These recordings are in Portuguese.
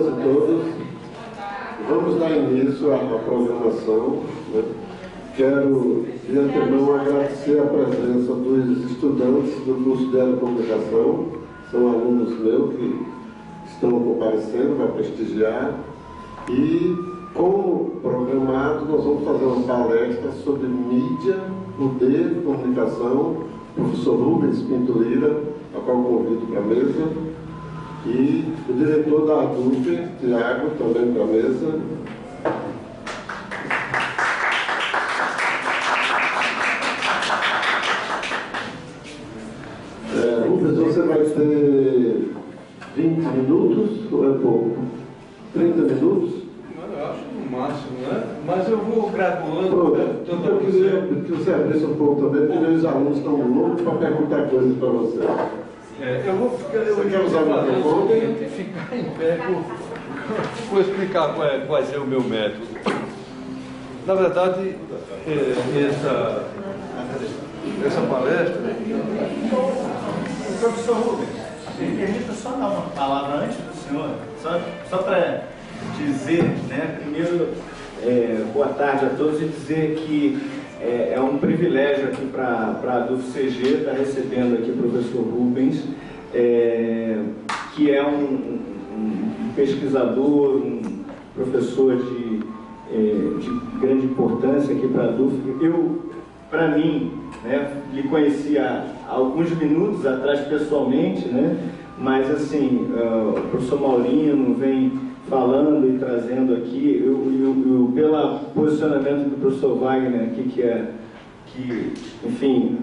A todos, vamos dar início à programação, né? Quero, de antemão, agradecer a presença dos estudantes do curso de Aerocomunicação, são alunos meus que estão comparecendo para prestigiar, e, como programado, nós vamos fazer uma palestra sobre mídia, poder, comunicação, professor Rubens Pinto Lira, a qual convido para a mesa, e o diretor da ADUF, Tiago, também para a mesa. Rubens, você vai ter 20 minutos ou é pouco? 30 minutos? Eu acho no máximo, né? Mas eu vou graduando. Pronto, eu queria que você abrisse um pouco também, porque os alunos estão loucos para perguntar coisas para você. Eu vou ficar. Você quer usar o microfone? Ficar em pé, vou explicar qual é o meu método. Na verdade, essa palestra. Professor Rubens, me permita só dar uma palavra antes do senhor, só para dizer, né, primeiro, boa tarde a todos e dizer que é um privilégio aqui para a ADUF-CG estar recebendo aqui o professor Rubens, que é um pesquisador, um professor de grande importância aqui para a ADUF. Para mim, né, lhe conheci há alguns minutos atrás pessoalmente, né, mas assim, o professor Maurino vem falando e trazendo aqui, pelo posicionamento do professor Wagner aqui, que enfim,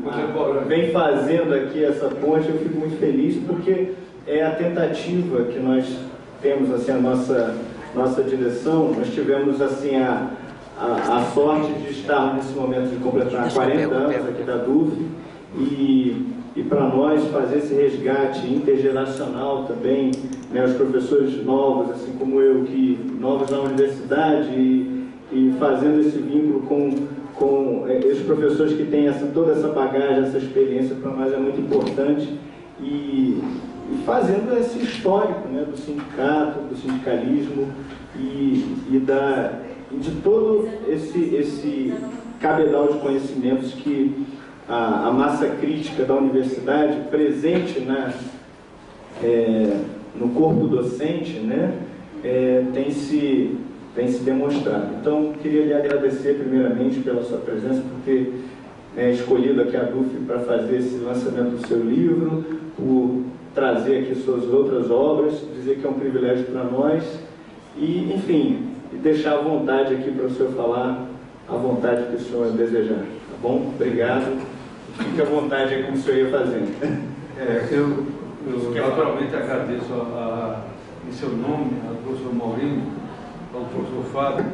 vem fazendo aqui essa ponte, eu fico muito feliz, porque é a tentativa que nós temos, assim, a nossa direção. Nós tivemos, assim, a sorte de estar nesse momento de completar 40 anos aqui da DUF, e para nós fazer esse resgate intergeracional também, né, os professores novos, assim como eu, que novos na universidade, e fazendo esse vínculo com esses professores que têm toda essa bagagem, essa experiência, para nós é muito importante, e fazendo esse histórico, né, do sindicato, do sindicalismo e de todo esse cabedal de conhecimentos que a massa crítica da universidade, presente no corpo docente, né, tem se demonstrado. Então, queria lhe agradecer primeiramente pela sua presença, por ter escolhido aqui a DUF para fazer esse lançamento do seu livro, por trazer aqui suas outras obras, dizer que é um privilégio para nós, e, enfim, deixar à vontade aqui para o senhor falar à vontade que o senhor desejar. Tá bom? Obrigado. Fique à vontade aí como o senhor ia fazendo. Eu naturalmente agradeço em seu nome ao professor Maurino, ao professor Fábio,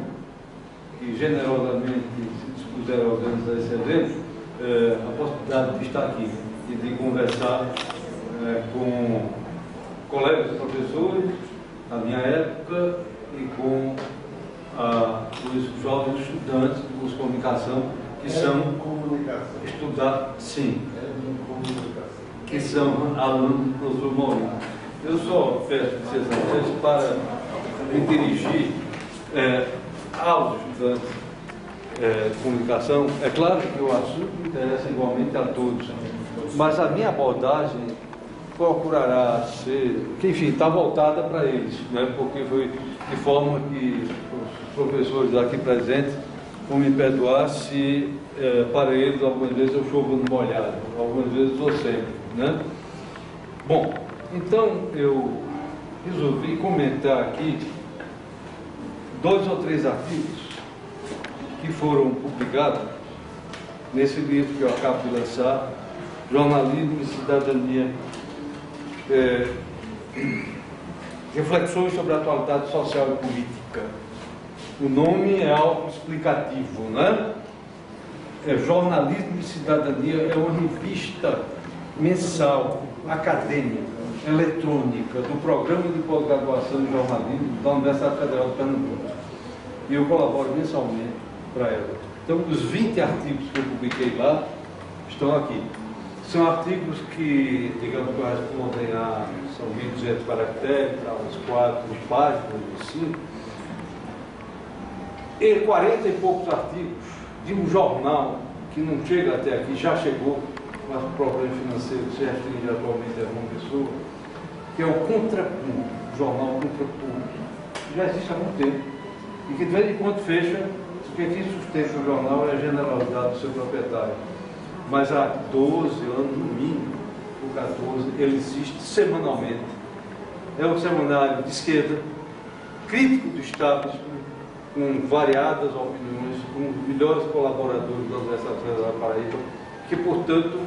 que generosamente se dispuseram a organizar esse evento, a possibilidade de estar aqui e de conversar com colegas professores da minha época e com os jovens estudantes de curso de comunicação que são estudados, sim, que são alunos do professor Maurino. Eu só peço licença a vocês para me dirigir aos estudantes de comunicação. É claro que o assunto interessa igualmente a todos, mas a minha abordagem procurará ser, que enfim, está voltada para eles, né? Porque foi de forma que os professores aqui presentes vão me perdoar se para eles algumas vezes eu chovo no molhado, algumas vezes eu sempre, né? Bom, então eu resolvi comentar aqui 2 ou 3 artigos que foram publicados nesse livro que eu acabo de lançar, Jornalismo e Cidadania, reflexões sobre a atualidade social e política. O nome é autoexplicativo, né? Jornalismo e Cidadania é uma revista mensal, acadêmica, eletrônica, do Programa de Pós-Graduação em Jornalismo da Universidade Federal de Pernambuco. E eu colaboro mensalmente para ela. Então, os 20 artigos que eu publiquei lá estão aqui. São artigos que, digamos, correspondem a, são 1.200 caracteres, a uns 4 páginas, 5, e 40 e poucos artigos de um jornal que não chega até aqui, já chegou, mas o problema financeiro se restringe atualmente a uma pessoa, que é o Contrapunto, o jornal Contrapunto, que já existe há muito tempo, e que de vez em quando fecha, porque quem sustenta o jornal é a generosidade do seu proprietário. Mas há 12 anos, no mínimo, ou 14, ele existe semanalmente. É um semanário de esquerda, crítico do Estado, com variadas opiniões, com os melhores colaboradores da Universidade Federal da Paraíba, que, portanto,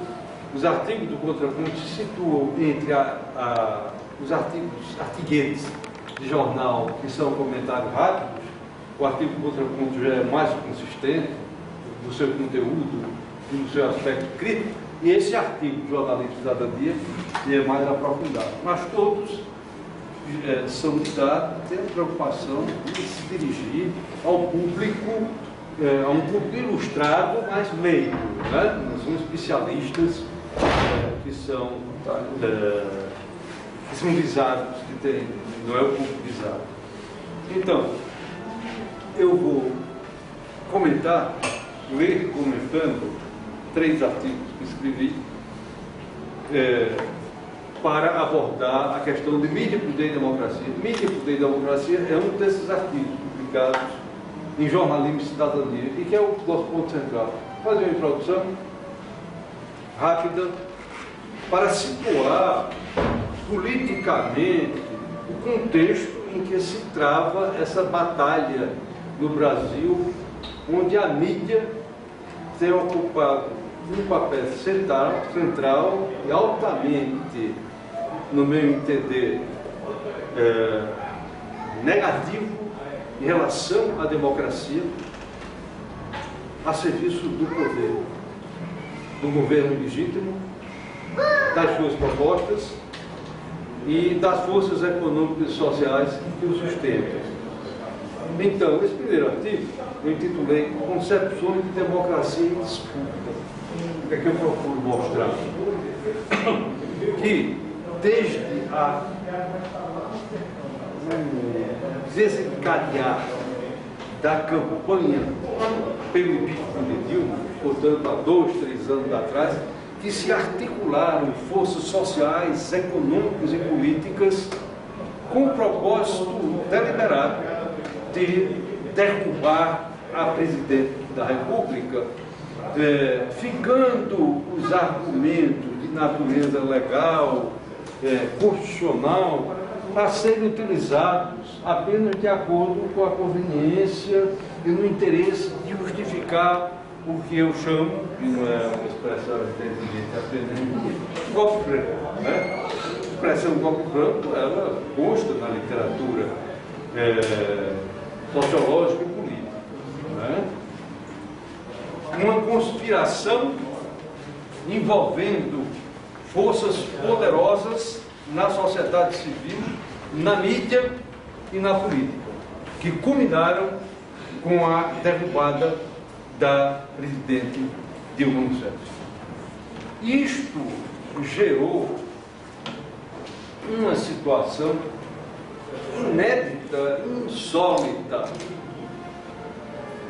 os artigos do Contraponto se situam entre os artiguetes de jornal, que são comentários rápidos. O artigo do Contraponto já é mais consistente no seu conteúdo e no seu aspecto crítico, e esse artigo do jornalismo de cidadania é mais aprofundado. Mas todos são dados tendo preocupação de se dirigir ao público, a um público ilustrado, mas leigo, né? Não são especialistas que são visados, não é o público visado. Então, eu vou ler comentando 3 artigos que escrevi para abordar a questão de mídia, poder e democracia. Mídia, poder e democracia é um desses artigos publicados em Jornalismo e Cidadania, e que é o nosso ponto central. Vou fazer uma introdução rápida para situar politicamente o contexto em que se trava essa batalha no Brasil, onde a mídia tem ocupado um papel central e altamente, no meu entender, negativo em relação à democracia, a serviço do poder, do governo legítimo, das suas propostas e das forças econômicas e sociais que o sustentam. Então, esse primeiro artigo eu intitulei Concepções de Democracia em Disputa. O que é que eu procuro mostrar? Que desde a desencadear da campanha pelo impeachment de Dilma, portanto há 2, 3 anos atrás, que se articularam forças sociais, econômicas e políticas com o propósito deliberado de derrubar a presidente da República, ficando os argumentos de natureza legal, constitucional, a serem utilizados apenas de acordo com a conveniência e no interesse de justificar o que eu chamo, que não é uma expressão inteligente apenas, golpe branco. Né? A expressão golpe branco, ela consta na literatura sociológica e política. Né? Uma conspiração envolvendo forças poderosas na sociedade civil, na mídia e na política, que culminaram com a derrubada da presidente Dilma Rousseff. Isto gerou uma situação inédita, insólita,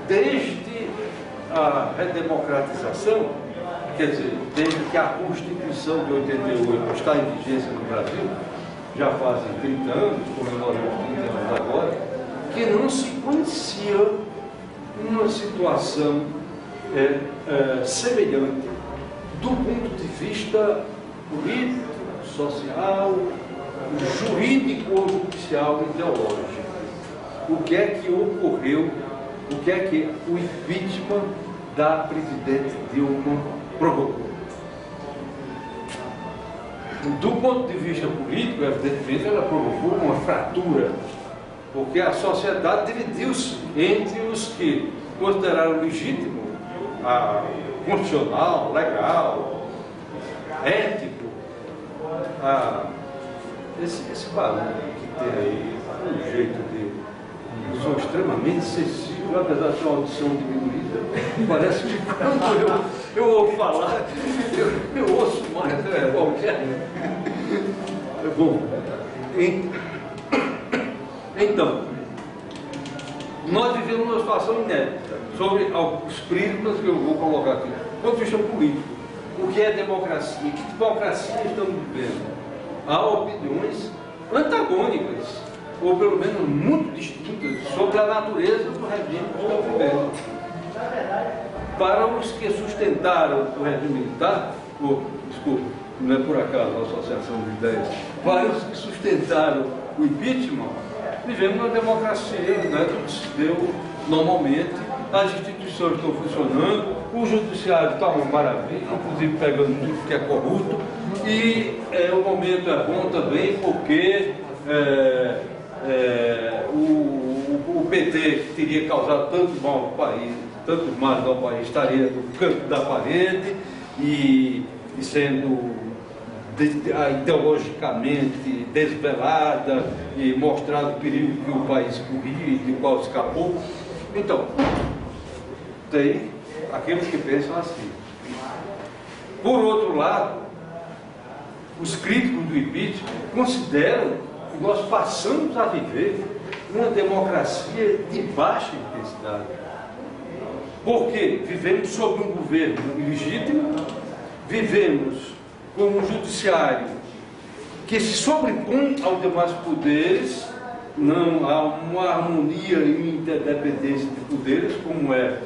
desde a redemocratização, quer dizer, desde que a Constituição de 88 está em vigência no Brasil, já fazem 30 anos, comemoramos 30 anos agora, que não se conhecia uma situação semelhante do ponto de vista político, social, jurídico ou judicial ideológico. O que é que ocorreu, o que é que o impeachment da presidente Dilma provocou? Do ponto de vista político, evidentemente, ela provocou uma fratura, porque a sociedade dividiu-se entre os que consideraram legítimo, constitucional, legal, ético, esse barulho que tem aí, um jeito de... Os sons extremamente sensível, apesar de ter uma audição diminuída. Parece que quando eu ouço falar, eu ouço mais qualquer. Bom, então, nós vivemos uma situação inédita sobre os prismas que eu vou colocar aqui. Do ponto de vista político, o que é democracia? Que democracia estamos vivendo? Há opiniões antagônicas, ou pelo menos muito distintas, sobre a natureza do regime que estamos vivendo. Para os que sustentaram o regime militar, desculpa, não é por acaso a associação de ideias, para os que sustentaram o impeachment, vivemos uma democracia, né, que se deu normalmente, as instituições estão funcionando, o judiciário está uma maravilha, inclusive pegando tudo que é corrupto, e o momento é bom também porque o PT, que teria causado tanto mal ao país, tanto mais ao país, estaria no canto da parede e sendo ideologicamente desvelada e mostrado o perigo que o país corria e de qual escapou. Então, tem aqueles que pensam assim. Por outro lado, os críticos do impeachment consideram que nós passamos a viver uma democracia de baixa intensidade. Porque vivemos sob um governo ilegítimo, vivemos com um judiciário que se sobrepõe aos demais poderes, não há uma harmonia e uma interdependência de poderes, como é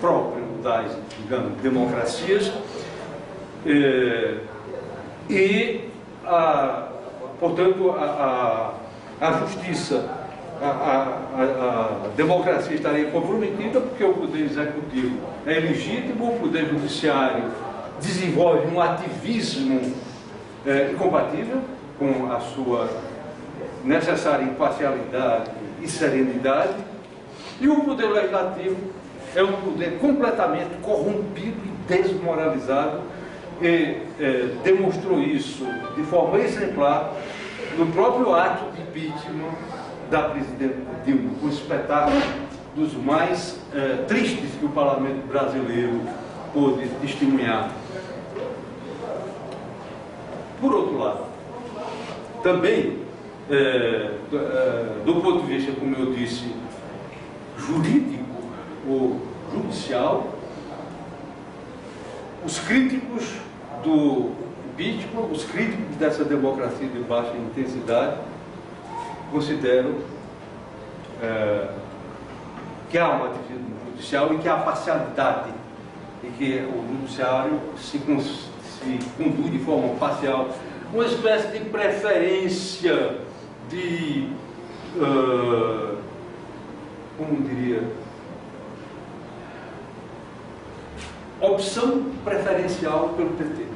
próprio das, digamos, democracias, portanto, a justiça, a democracia estaria comprometida porque o poder executivo é ilegítimo, o poder judiciário desenvolve um ativismo incompatível com a sua necessária imparcialidade e serenidade, e o poder legislativo é um poder completamente corrompido e desmoralizado, e demonstrou isso de forma exemplar no próprio ato de impeachment da presidente Dilma, um espetáculo dos mais tristes que o parlamento brasileiro pôde testemunhar. Por outro lado, também, do ponto de vista, como eu disse, jurídico ou judicial, os críticos do impeachment, os críticos dessa democracia de baixa intensidade, consideram que há um ativismo judicial e que há parcialidade, e que o judiciário se conduz de forma parcial, uma espécie de preferência de, como diria, opção preferencial pelo PT.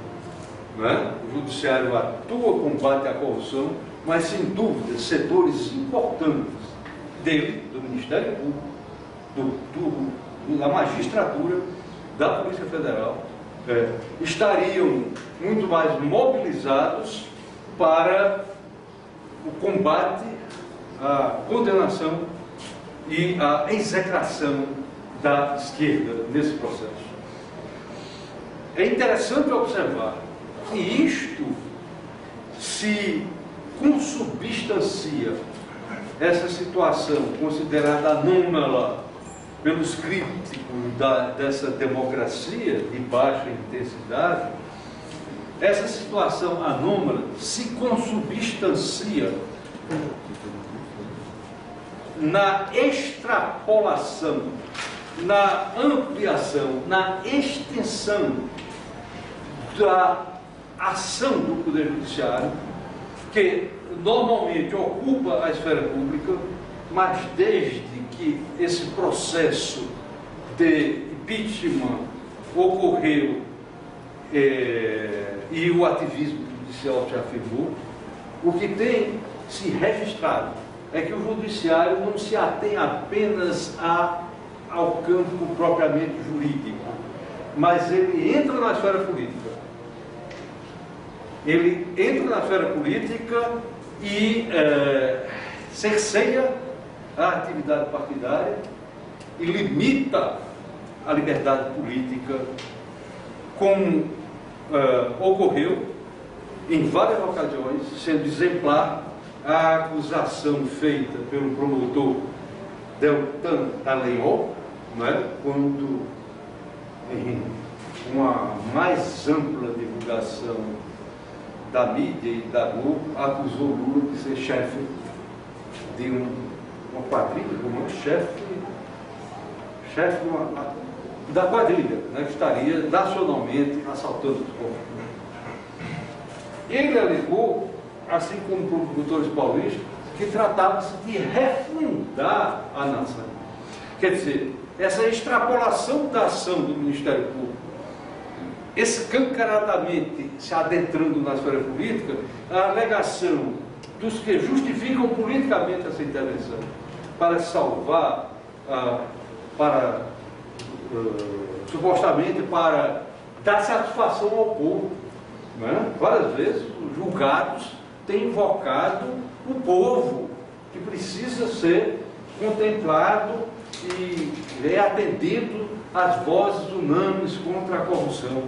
Não é? O judiciário atua, combate a corrupção, mas sem dúvida setores importantes dele, do Ministério Público, da magistratura, da Polícia Federal, estariam muito mais mobilizados para o combate, a condenação e a execração da esquerda nesse processo. É interessante observar que isto se consubstancia, essa situação considerada anômala pelos críticos dessa democracia de baixa intensidade, essa situação anômala se consubstancia na extrapolação, na ampliação, na extensão da ação do Poder Judiciário, que normalmente ocupa a esfera pública, mas desde que esse processo de impeachment ocorreu e o ativismo judicial se afirmou, o que tem se registrado é que o judiciário não se atém apenas ao campo propriamente jurídico, mas ele entra na esfera política. Ele entra na esfera política e cerceia a atividade partidária e limita a liberdade política, como ocorreu em várias ocasiões, sendo exemplar a acusação feita pelo promotor Deltan Dallagnol, quando, em uma mais ampla divulgação da mídia e da Globo, acusou Lula de ser chefe de uma quadrilha, chefe da quadrilha, que estaria nacionalmente assaltando os povos. Ele alegou, assim como produtores paulistas, que tratava-se de refundar a nação. Quer dizer, essa extrapolação da ação do Ministério Público, escancaradamente se adentrando na esfera política, a alegação dos que justificam politicamente essa intervenção para salvar, supostamente para dar satisfação ao povo. Várias vezes os julgados têm invocado o povo, que precisa ser contemplado e atendido às vozes unânimes contra a corrupção.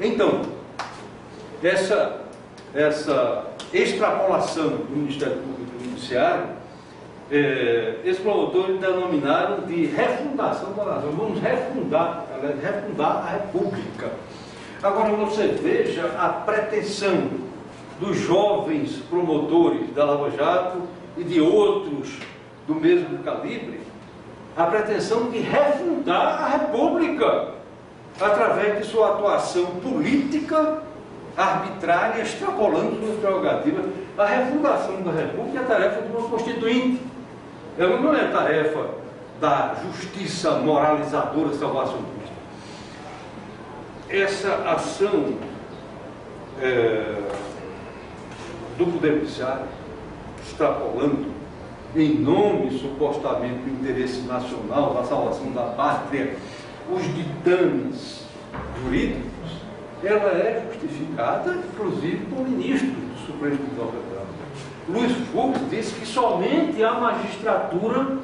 Então, essa extrapolação do Ministério Público e do Judiciário, esses promotores denominaram de refundação da nação. Vamos refundar a República. Agora você veja a pretensão dos jovens promotores da Lava Jato e de outros do mesmo calibre, a pretensão de refundar a República através de sua atuação política arbitrária, extrapolando suas prerrogativas. A refundação da República é a tarefa de uma Constituinte. Ela não é tarefa da justiça moralizadora salvacionista. Essa ação do Poder Judiciário, extrapolando em nome supostamente do interesse nacional, da salvação da pátria, os ditames jurídicos, ela é justificada, inclusive, por ministros do Supremo Tribunal Federal. Luiz Fux disse que somente a magistratura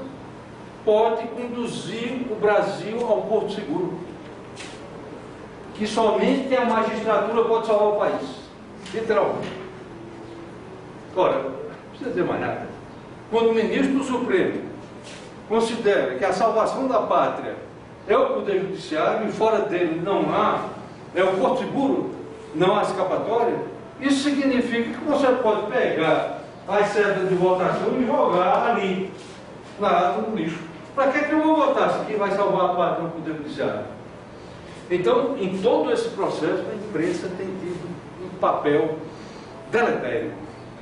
pode conduzir o Brasil ao porto seguro. Que somente a magistratura pode salvar o país. Literalmente. Ora, não precisa dizer mais nada. Quando o ministro do Supremo considera que a salvação da pátria é o Poder Judiciário e fora dele não há, é o porto seguro, não há escapatória, isso significa que você pode pegar as certas de votação e jogar ali, lá no lixo. Para que eu vou votar se quem vai salvar a pátria é o Poder Judiciário? Então, em todo esse processo, a imprensa tem tido um papel deletério,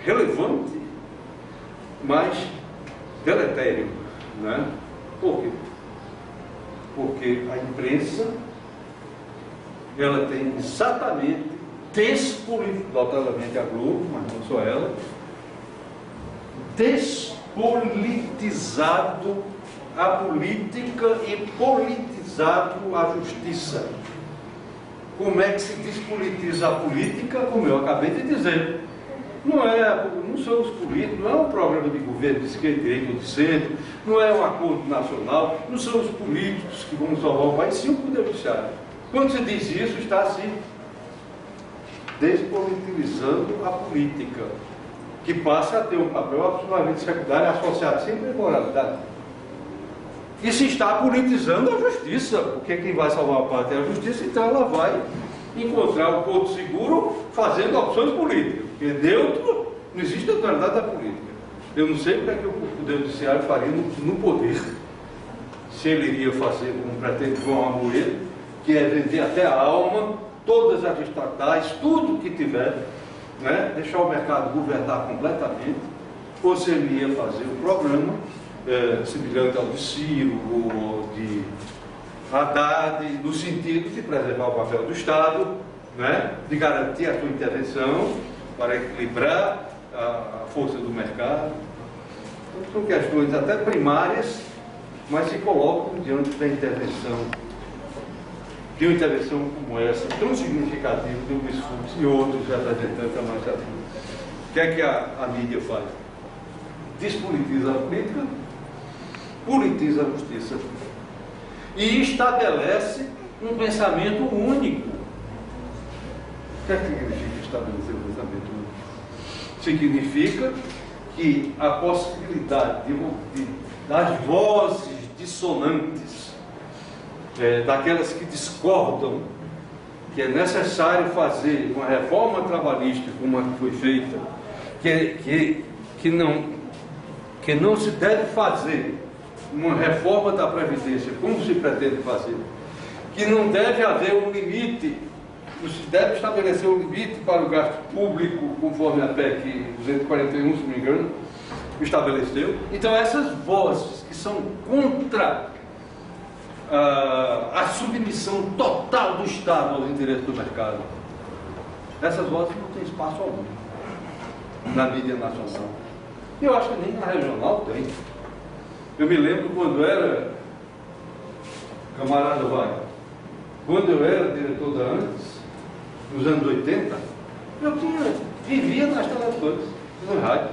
relevante, mas deletério, né? Por quê? Porque a imprensa, ela tem exatamente notadamente a Globo, mas não só ela, despolitizado a política e politizado a justiça. Como é que se despolitiza a política? Como eu acabei de dizer. Não são os políticos, não é um programa de governo de esquerda, de direita ou de centro, não é um acordo nacional, não são os políticos que vão salvar o país, sim o Poder Judiciário. Quando se diz isso, está se despolitizando a política, que passa a ter um papel absolutamente secundário, associado sempre à moralidade. E se está politizando a justiça, porque quem vai salvar a pátria é a justiça, então ela vai encontrar o porto seguro fazendo opções políticas. Porque neutro, não existe neutralidade da política. Eu não sei o que é que o Poder Judiciário faria no poder. Se ele iria fazer, como pretende João Amoedo, que é vender até a alma, todas as estatais, tudo que tiver, né? Deixar o mercado governar completamente, ou se ele ia fazer o programa semelhante ao de Ciro ou de Haddad, no sentido de preservar o papel do Estado, né? De garantir a sua intervenção para equilibrar a força do mercado. Então, são questões até primárias, mas se colocam diante da intervenção, de uma intervenção como essa, tão significativa do Luiz Fux e outros representantes da magistratura. O que é que a mídia faz? despolitiza a política, politiza a justiça e estabelece um pensamento único. O que é que significa estabelecer um pensamento único? Significa que a possibilidade das vozes dissonantes, daquelas que discordam, que é necessário fazer uma reforma trabalhista como a que foi feita, que não se deve fazer uma reforma da Previdência como se pretende fazer, que não deve haver um limite, não se deve estabelecer um limite para o gasto público, conforme a PEC 241, se não me engano, estabeleceu. Então essas vozes que são contra a submissão total do Estado aos interesses do mercado, essas vozes não têm espaço algum na mídia nacional. Eu acho que nem na regional tem. Eu me lembro quando era, camarada vai, quando eu era diretor da ANTES, nos anos 80, eu vivia nas televisões, no rádio,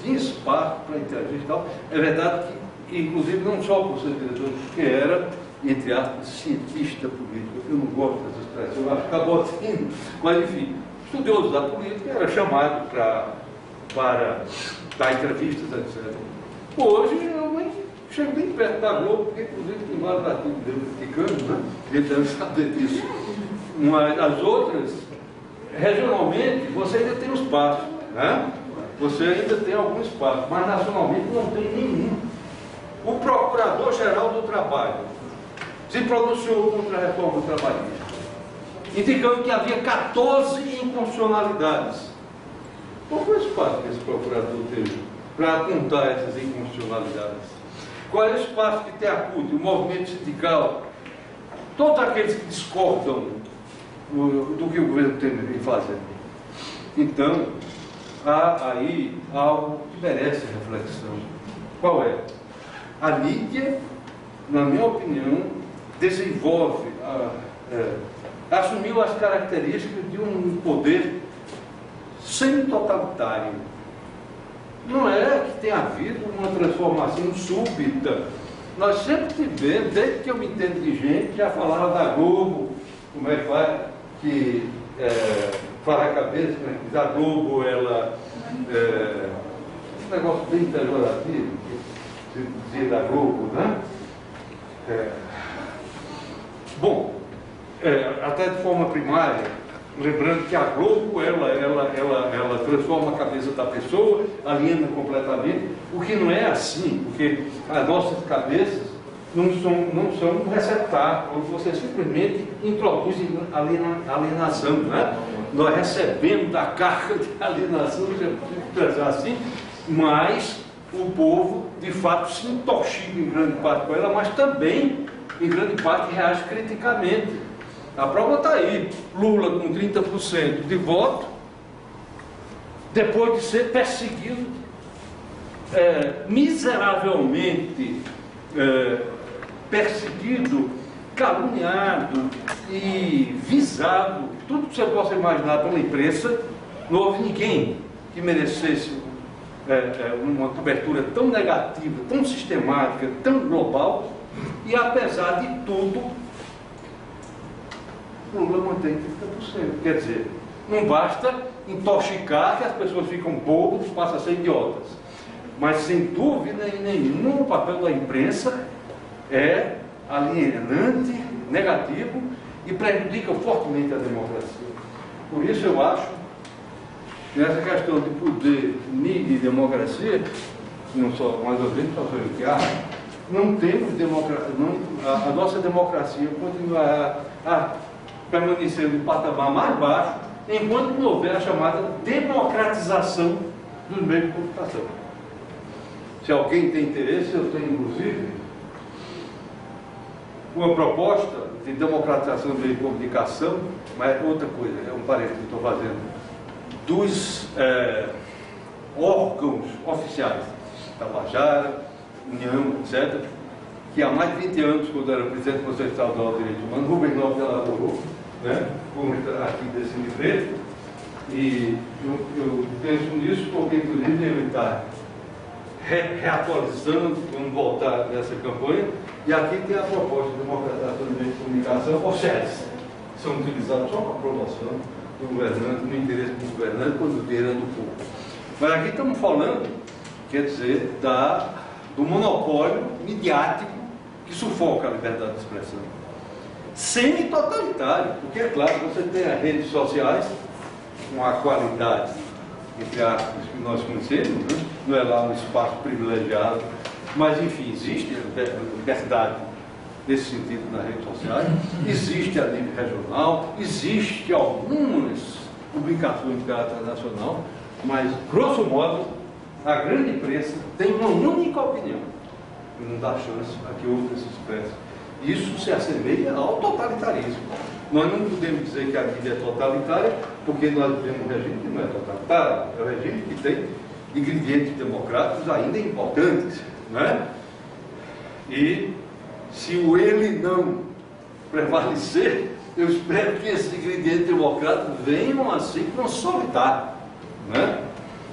tinha espaço para interagir e tal. É verdade que, inclusive, não só por ser diretor, porque era, entre aspas, cientista político. Eu não gosto dessa expressão, eu acho que acabou assim, mas enfim, estudioso da política, era chamado para dar entrevistas, etc. Hoje eu nem chego nem perto da Globo, porque inclusive tem vários artigos dele criticando, né? Ele deve saber disso. Mas as outras, regionalmente, você ainda tem um espaço, né? Você ainda tem algum espaço, mas nacionalmente não tem nenhum. O Procurador-Geral do Trabalho se pronunciou contra a reforma trabalhista, indicando que havia 14 inconstitucionalidades. Qual foi o espaço que esse procurador teve para apontar essas inconstitucionalidades? Qual é o espaço que tem a CUT, o movimento sindical, todos aqueles que discordam do que o governo tem fazendo? Então, há aí algo que merece reflexão. Qual é? A mídia, na minha opinião, desenvolve, assumiu as características de um poder semi-totalitário. Não é que tenha havido uma transformação súbita. Nós sempre tivemos, desde que eu me entendo de gente, já falava da Globo, como é que faz, que faz a cabeça, né? Da Globo, ela, esse negócio bem pejorativo, que se dizia da Globo, né? Bom, até de forma primária, lembrando que a Globo, ela transforma a cabeça da pessoa, aliena completamente, o que não é assim, porque as nossas cabeças não são um receptáculo, onde você simplesmente introduz alienação, né? Nós recebemos da carga de alienação, se eu pensar assim, mas o povo, de fato, se intoxica em grande parte com ela, mas também, em grande parte, reage criticamente. A prova está aí, Lula com 30% de voto, depois de ser perseguido, miseravelmente perseguido, caluniado e visado, tudo que você possa imaginar pela imprensa. Não houve ninguém que merecesse uma cobertura tão negativa, tão sistemática, tão global, e apesar de tudo, Lula mantém 30%. Quer dizer, não basta intoxicar que as pessoas ficam bobas e passam a ser idiotas. Mas, sem dúvida nenhuma, o papel da imprensa é alienante, negativo e prejudica fortemente a democracia. Por isso eu acho que nessa questão de poder, mídia e democracia, não só, mas eu vejo só o que há, não temos democracia, a nossa democracia continuará a permanecer no patamar mais baixo, enquanto não houver a chamada democratização dos meios de comunicação. Se alguém tem interesse, eu tenho inclusive uma proposta de democratização do meio de comunicação, mas outra coisa, é um parênteses que estou fazendo, dos órgãos oficiais, Tabajara, União, etc., que há mais de 20 anos, quando eu era presidente do Conselho Estadual de Direitos Humanos, Rubem Lopes elaborou, né, aqui desse livreto, e eu penso nisso porque, inclusive, ele está reatualizando, vamos voltar nessa campanha, e aqui tem a proposta de democratização do meio de comunicação, ou seja, são utilizados só para a aprovação do governante, no interesse do governante, quando o dinheiro é do povo. Mas aqui estamos falando, quer dizer, do monopólio midiático que sufoca a liberdade de expressão. Semi-totalitário, porque é claro, você tem as redes sociais com a qualidade, entre aspas, que nós conhecemos, né? Não é lá um espaço privilegiado, mas enfim, existe liberdade nesse sentido nas redes sociais, existe a nível regional, existe algumas publicações de caráter nacional, mas, grosso modo, a grande imprensa tem uma única opinião e não dá chance a que outras se expressem. Isso se assemelha ao totalitarismo. Nós não podemos dizer que a mídia é totalitária, porque nós vivemos um regime que não é totalitário, é um regime que tem ingredientes democráticos ainda importantes, né? E se o ele não prevalecer, eu espero que esses ingredientes democráticos venham assim consolidar, né?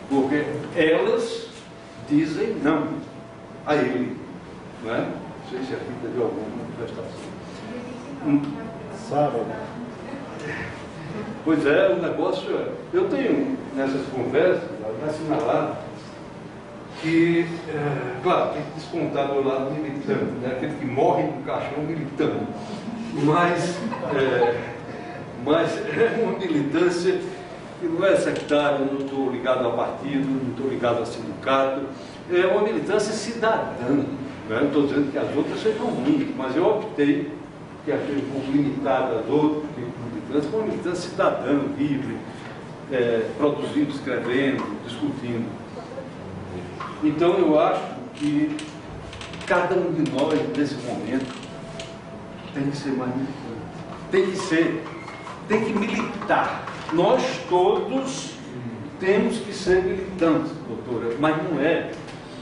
Porque elas dizem não a ele, né? Não sei se aqui teve alguma manifestação. Sábado. Pois é, o negócio é... Eu tenho nessas conversas assinalado que, claro, tem que descontar do lado militante, né? Aquele que morre no caixão militando. Mas é uma militância que não é sectária, não estou ligado a partido, não estou ligado a sindicato, é uma militância cidadã. Né? Não estou dizendo que as outras sejam ruins, mas eu optei, que achei um pouco limitada às outras, uma militância cidadã, livre, produzindo, escrevendo, discutindo. Então eu acho que cada um de nós, nesse momento, tem que ser mais militante, tem que militar. Nós todos temos que ser militantes, doutora, mas não é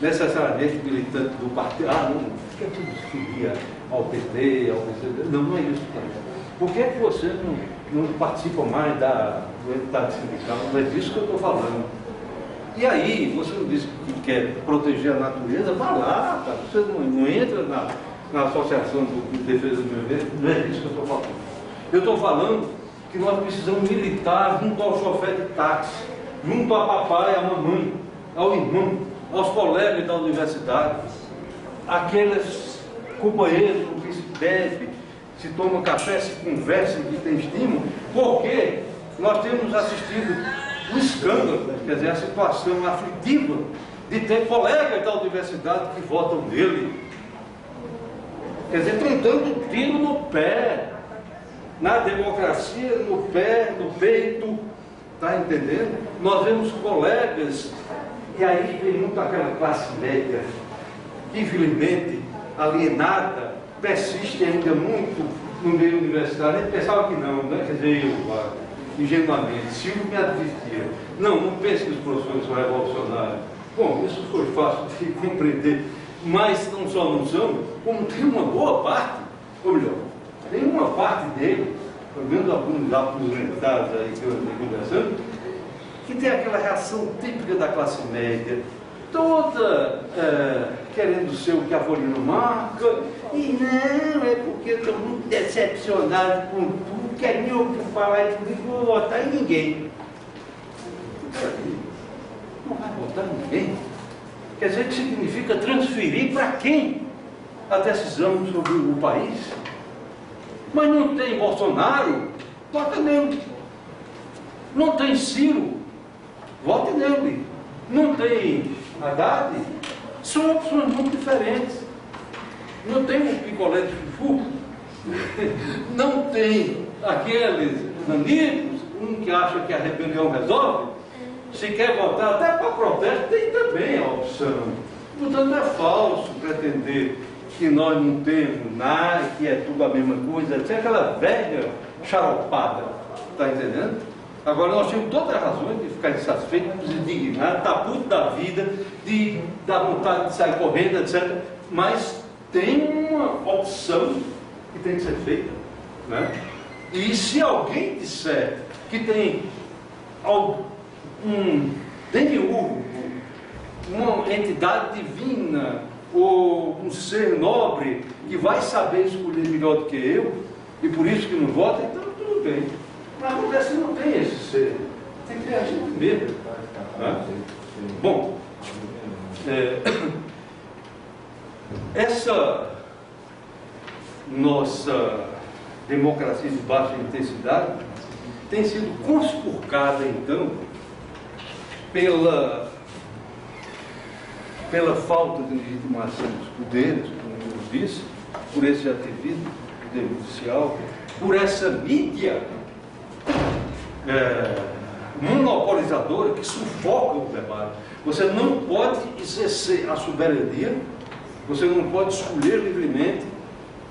necessariamente militante do partido. Não, porque tudo se filia ao PT, ao PCB. Não é isso também. Por que você não participa mais do entidade sindical? Não é disso que eu estou falando. E aí, você não disse que quer proteger a natureza? Vá lá, cara. Você não entra na Associação de Defesa do Meio Ambiente. Não é disso que eu estou falando. Eu estou falando que nós precisamos militar junto ao chofer de táxi, junto a papai, à mamãe, ao irmão, aos colegas da universidade, aqueles companheiros com que se bebe, se toma café, se conversa e tem estímulo, porque nós temos assistido o escândalo, quer dizer, a situação aflitiva de ter colegas da universidade que votam nele, quer dizer, tentando tiro no pé, na democracia, no pé, no peito, está entendendo? Nós vemos colegas, e aí vem muito aquela classe média, infelizmente alienada, persiste ainda muito no meio universitário. A gente pensava que não, né? Quer dizer, eu, ingenuamente, Silvio me advertia, não pense que os professores são revolucionários. Bom, isso foi fácil de compreender, mas não só não são, como tem uma boa parte, ou melhor, tem uma parte dele, pelo menos alguns aposentados aí que eu estou conversando, que tem aquela reação típica da classe média, toda querendo ser o que a Folha marca, e não, é porque eu estou muito decepcionado com tudo, que é meu que falar e tudo, não vou votar em ninguém. Não vai votar em ninguém? Quer dizer que significa transferir para quem a decisão sobre o país? Mas não tem Bolsonaro, vota nele. Não tem Ciro, vote nele. Não tem Haddad, são opções muito diferentes. Não tem um picolé de fufu, não tem aqueles nanicos, um que acha que a rebelião resolve. Se quer votar até para protesto, tem também a opção. Portanto, é falso pretender que nós não temos nada, que é tudo a mesma coisa, é aquela velha xaropada, está entendendo? Agora nós temos todas as razões de ficar insatisfeitos, indignados, tá puto da vida, de dar vontade de sair correndo, etc. Mas tem uma opção que tem que ser feita, né? E se alguém disser que tem um demiurgo uma entidade divina ou um ser nobre que vai saber escolher melhor do que eu, e por isso que não vota, então tudo bem. Mas acontece que não tem esse ser, tem que ter a gente mesmo. Né? Bom, essa nossa democracia de baixa intensidade tem sido conspurcada, então, pela falta de legitimação dos poderes, como eu disse, por esse ativismo do poder judicial, por essa mídia monopolizadora que sufoca o debate. Você não pode exercer a soberania, você não pode escolher livremente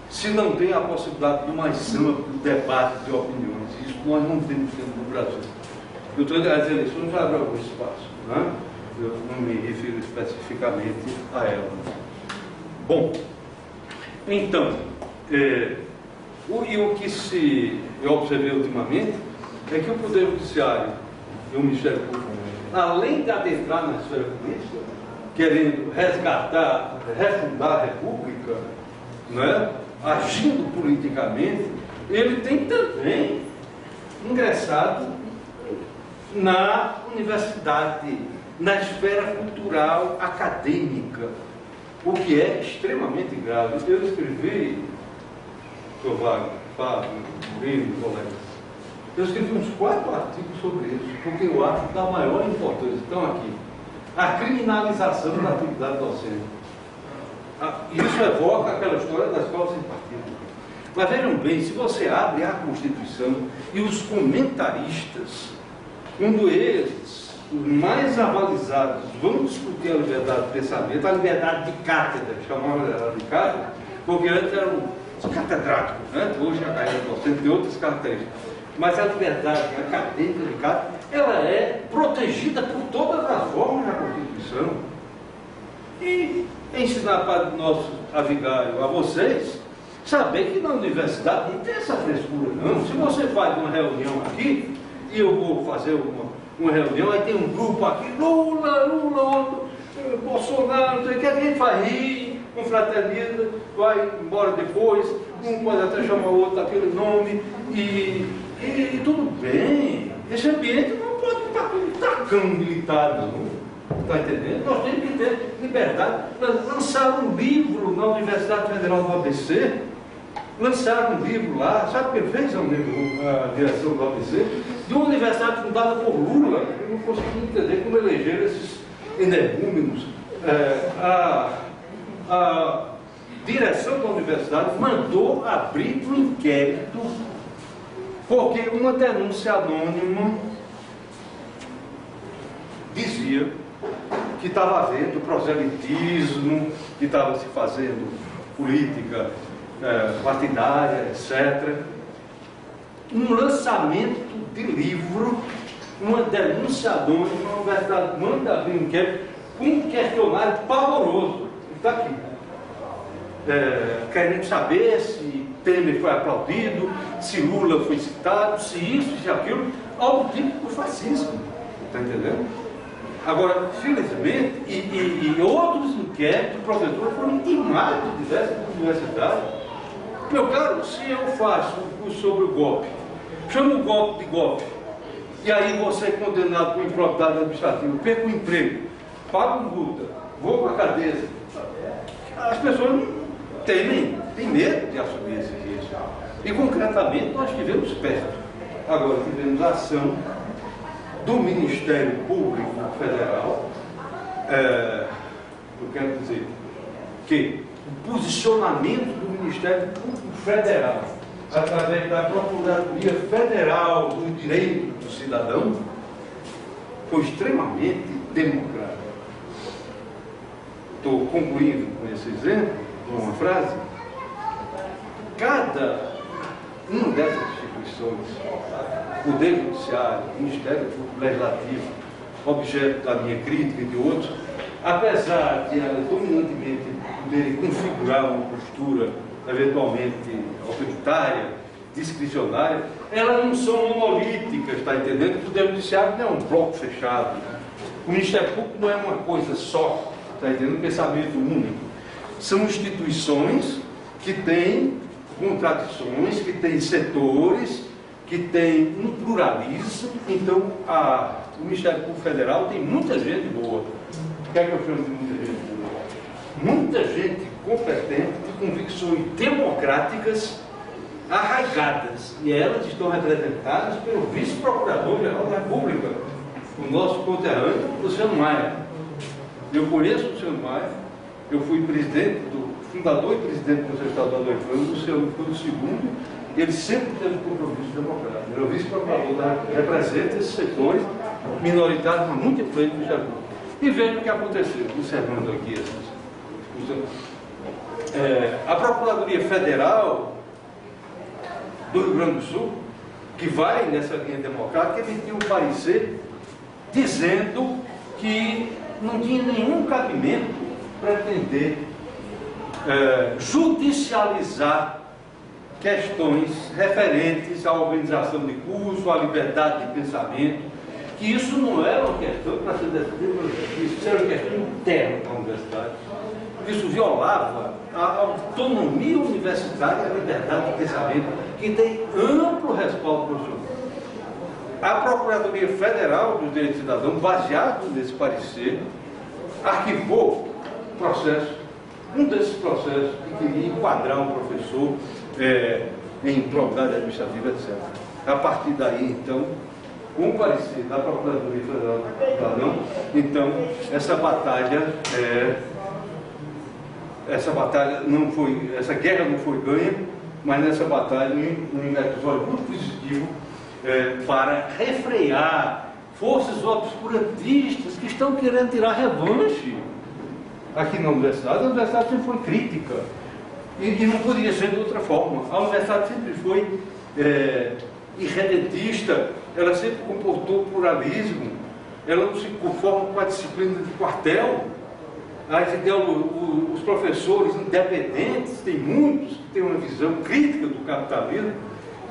se não tem a possibilidade do mais amplo debate de opiniões. Isso nós não temos no Brasil. Eu estou dizendo, as eleições já abrem algum espaço, né? Eu não me refiro especificamente a ela. Bom, então, o que eu observei ultimamente é que o Poder Judiciário e o Ministério Público, além de adentrar na esfera política, querendo resgatar, refundar a República, né, agindo politicamente, ele tem também ingressado na universidade, na esfera cultural acadêmica, o que é extremamente grave. Eu escrevi, Sr. Wagner, Fábio, Murilo, colegas, eu escrevi uns 4 artigos sobre isso, porque eu acho da maior importância. Então, aqui, a criminalização da atividade docente. Isso evoca aquela história das escolas sem partido. Mas vejam bem, se você abre a Constituição e os comentaristas, quando eles, os mais avalizados, vão discutir a liberdade de pensamento, a liberdade de cátedra, chamavam ela de cátedra, porque antes eram os catedráticos, né? Hoje a carreira docente tem outras características. Mas a liberdade acadêmica de cátedra, ela é protegida por todas as formas da Constituição. E ensinar para o nosso avigário, a vocês, saber que na universidade não tem essa frescura, não. Se você faz uma reunião aqui, e eu vou fazer uma reunião, aí tem um grupo aqui, Lula, Bolsonaro, não sei o que, a gente vai rir, confraterniza, vai embora depois, um pode até chamar o outro daquele nome, e tudo bem. Esse ambiente não pode estar com um tacão militar, não. Está entendendo? Nós temos que ter liberdade. Lançaram um livro na Universidade Federal do ABC, lançaram um livro lá, sabe o que ele fez, a direção do ABC? De uma universidade fundada por Lula. Eu não consegui entender como elegeram esses energúmenos. A direção da universidade mandou abrir um inquérito, porque uma denúncia anônima dizia que estava havendo proselitismo, que estava se fazendo política partidária, etc. Um lançamento de livro, uma denúncia anônima, a universidade manda abrir um inquérito com um questionário pavoroso. Está aqui. Querendo saber se Temer foi aplaudido, se Lula foi citado, se isso, se aquilo, algo típico do fascismo. Está entendendo? Agora, felizmente, e outros inquéritos, professores foram intimados de diversas universidades. Meu caro, se eu faço um curso sobre o golpe, chamo o golpe de golpe, e aí você é condenado por improbidade administrativa, perco o emprego, pago multa, vou para a cadeia, as pessoas não têm medo de assumir esse risco. E concretamente nós tivemos perto. Agora tivemos a ação do Ministério Público Federal, eu quero dizer que o posicionamento do Ministério Público Federal, através da Procuradoria Federal do Direito do Cidadão, foi extremamente democrático. Estou concluindo com esse exemplo, com uma frase. Cada uma dessas instituições, Poder Judiciário, Ministério Público Legislativo, objeto da minha crítica e de outros, apesar de elas dominantemente poderem configurar uma postura eventualmente autoritária, discricionária, elas não são monolíticas, está entendendo? O Poder Judiciário não é um bloco fechado, O Ministério Público não é uma coisa só, está entendendo? Um pensamento único. São instituições que têm contradições, que têm setores, que têm um pluralismo. Então, o Ministério Público Federal tem muita gente boa. O que é que eu chamo de muita gente boa? Muita gente competente, de convicções democráticas arraigadas. E elas estão representadas pelo vice-procurador-geral da República, o nosso conterrâneo, Luciano Maia. Eu conheço o Luciano Maia, eu fui fundador e presidente do Conselho Estadual do Reclamo, o Luciano foi o segundo, ele sempre teve compromisso democrático. Ele é o vice-procurador, representa esses setores minoritários, mas muito influentes do Japão. E veja o que aconteceu, observando aqui a Procuradoria Federal do Rio Grande do Sul, que vai nessa linha democrática, emitiu um parecer dizendo que não tinha nenhum cabimento pretender judicializar questões referentes à organização de curso, à liberdade de pensamento, que isso não era uma questão para ser decidida, isso era uma questão interna da universidade. Isso violava a autonomia universitária e a liberdade de pensamento, que tem amplo respaldo constitucional. A Procuradoria Federal dos Direitos do Cidadão, baseado nesse parecer, arquivou processo, um desses processos que queria enquadrar um professor em improbidade administrativa, etc. A partir daí, então, com o parecer da Procuradoria Federal do Cidadão, então, essa guerra não foi ganha, mas nessa batalha, um episódio muito positivo para refrear forças obscurantistas que estão querendo tirar revanche aqui na universidade. A universidade sempre foi crítica e não podia ser de outra forma. A universidade sempre foi irredentista, ela sempre comportou pluralismo, ela não se conforma com a disciplina de quartel. Os professores independentes, tem muitos que têm uma visão crítica do capitalismo,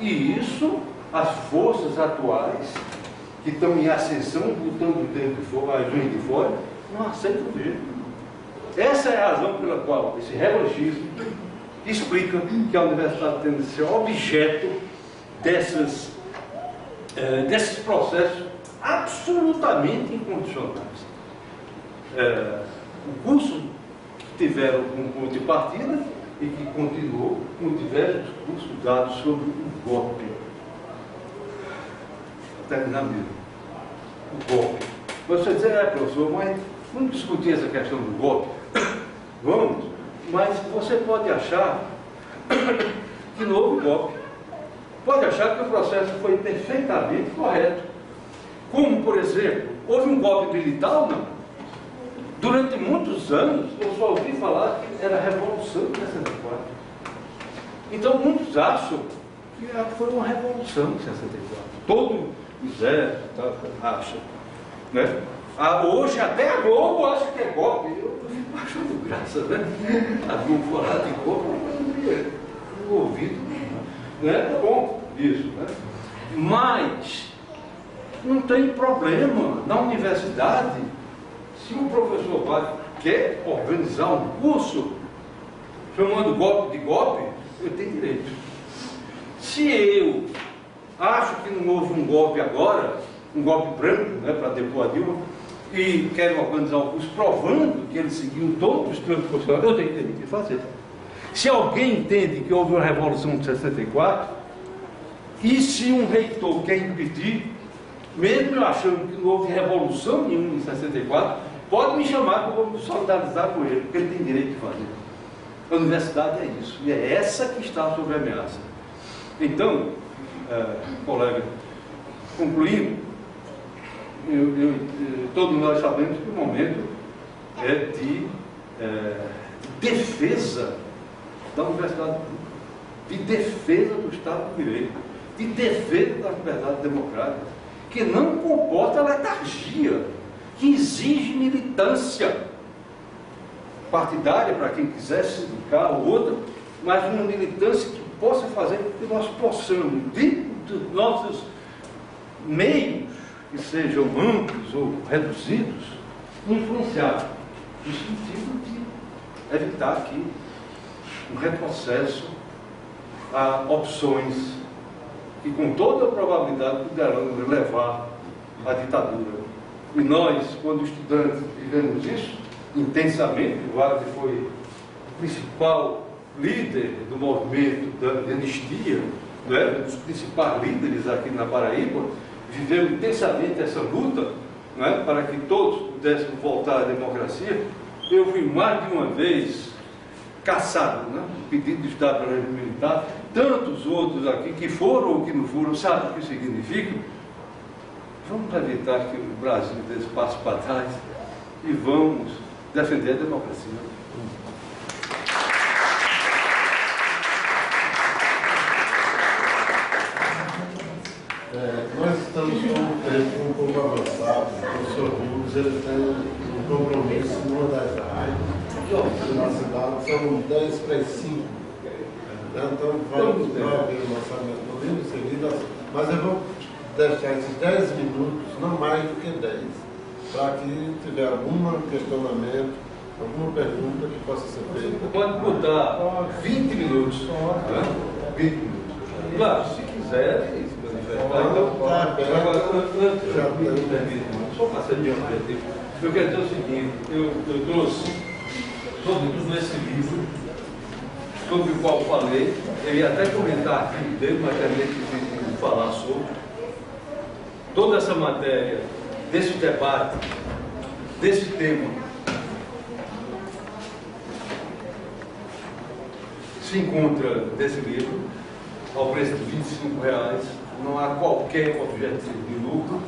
e isso, as forças atuais, que estão em ascensão, botando dentro de fora, as unhas de fora, não aceitam ver. Essa é a razão pela qual esse revanchismo explica que a universidade tem de ser objeto desses processos absolutamente incondicionais. O curso que tiveram um ponto de partida e que continuou com diversos cursos dados sobre o golpe. Vou terminar mesmo. O golpe. Você diz, professor, mas vamos discutir essa questão do golpe? Vamos, mas você pode achar que não houve golpe. Pode achar que o processo foi perfeitamente correto. Como, por exemplo, houve um golpe militar ou não? Durante muitos anos, eu só ouvi falar que era a Revolução de 64. Então, muitos acham que foi uma Revolução de 64. Todo o exército acha. Né? Hoje, até a Globo acha que é golpe. Eu fico achando graça, né? A Globo falar de golpe, eu não ouvido. Né? É bom isso. Né? Mas, não tem problema na universidade. Se o professor quer organizar um curso chamando golpe de golpe, eu tenho direito. Se eu acho que não houve um golpe agora, um golpe branco, né, para depor a Dilma, e quero organizar um curso provando que ele seguiu todos os planos constitucionais, eu tenho direito de fazer. Se alguém entende que houve uma revolução de 64, e se um reitor quer impedir, mesmo eu achando que não houve revolução nenhuma em 64, pode me chamar que eu vou me solidarizar com ele, porque ele tem direito de fazer. A universidade é isso, e é essa que está sob ameaça. Então, colega, concluindo, todos nós sabemos que o momento é de defesa da universidade pública, de defesa do Estado de Direito, de defesa das liberdades democráticas, que não comporta letargia, que exige militância partidária para quem quiser se dedicar ou outra, mas uma militância que possa fazer com que nós possamos, dentro dos nossos meios que sejam amplos ou reduzidos, influenciar, no sentido de evitar aqui um retrocesso a opções que, com toda a probabilidade, poderão levar à ditadura. E nós, quando estudantes, vivemos isso intensamente. O Wagner foi o principal líder do movimento de anistia, né? Um dos principais líderes aqui na Paraíba, viveu intensamente essa luta, né? Para que todos pudessem voltar à democracia. Eu fui mais de uma vez caçado, né? Pedido de Estado para regime militar. Tantos outros aqui que foram ou que não foram, sabem o que significa? Vamos evitar que o Brasil dê espaço para trás e vamos defender a democracia. Nós estamos com um tempo um pouco avançado. O professor Rubens, ele tem um compromisso numa das rádios da cidade, são 10 para as 5. Então, vamos ver o lançamento do livro em seguida, mas eu vou deixar esses 10 minutos, não mais do que 10, para que tiver algum questionamento, alguma pergunta que possa ser feita. Pode botar 20 minutos, né? 20 minutos. Claro, se quiser, se manifestar. Então, agora, antes de terminar, só passar adiante, eu quero dizer o seguinte: eu trouxe, sobretudo nesse livro, sobre o qual falei, eu ia até comentar aqui dele, mas também quis falar sobre toda essa matéria, desse debate, desse tema, se encontra nesse livro, ao preço de R$25, não há qualquer objetivo de lucro,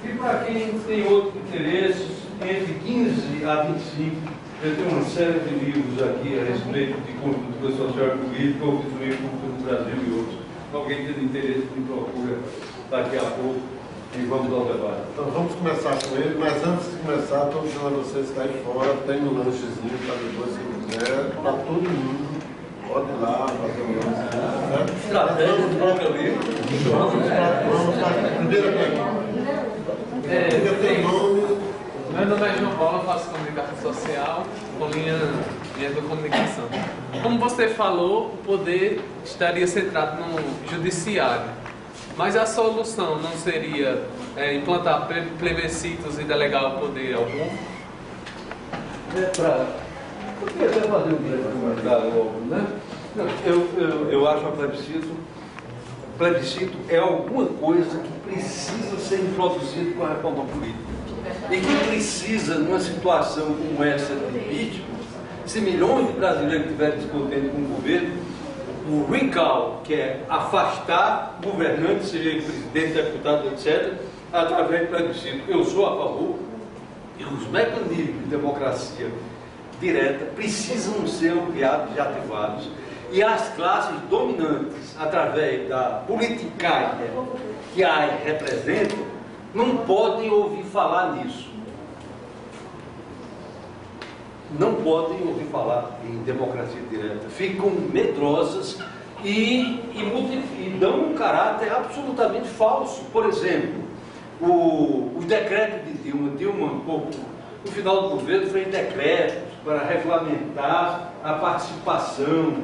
e para quem tem outros interesses, entre 15 a 25, eu tenho uma série de livros aqui a respeito de conjuntura social e política, ou de cultura do Brasil e outros. Alguém tem interesse, me procura daqui a pouco e vamos ao debate. Então vamos começar com ele, mas antes de começar, estou dizendo a vocês que aí fora tem um lanchezinho para depois, se quiser, para todo mundo. Pode ir lá, fazer um lanche, certo? Estratégia do próprio livro. Vamos para a primeira pergunta. Diga teu nome. Meu nome é João Paulo, faço comunicação social com linha de comunicação. Como você falou, o poder estaria centrado no judiciário, mas a solução não seria implantar plebiscitos e delegar o poder ao povo? Eu queria até fazer um breve comentário logo, né? Eu acho que plebiscito é alguma coisa que precisa ser introduzido com a reforma política. E que precisa, numa situação como essa de impeachment, se milhões de brasileiros estiverem descontentes com o governo, o recall, que é afastar governantes, seja ele presidente, deputado, etc., através do plebiscito. Eu sou a favor, e os mecanismos de democracia direta precisam ser ampliados e ativados, e as classes dominantes, através da politicagem que a representam, não podem ouvir falar nisso. Não podem ouvir falar em democracia direta. Ficam medrosas e dão um caráter absolutamente falso. Por exemplo, o decreto de Dilma, um pouco, no final do governo, fez decretos para regulamentar a participação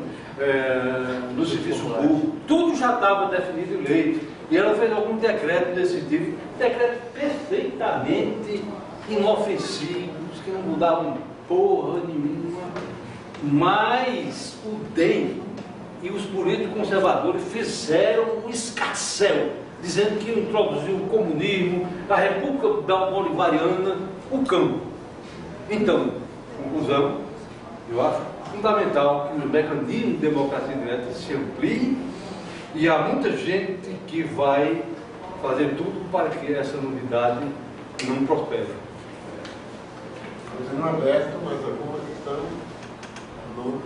no serviço público. Tudo já estava definido em lei. E ela fez algum decreto desse tipo, decretos perfeitamente inofensivos, que não mudavam porra nenhuma, mas o DEM e os políticos conservadores fizeram um escarcéu, dizendo que iam introduzir o comunismo, a República Bolivariana, o campo. Então, conclusão, eu acho fundamental que os mecanismos de democracia direta se ampliem, e há muita gente que vai fazer tudo para que essa novidade não prospere. Não aberto, mas alguma questão? Nome?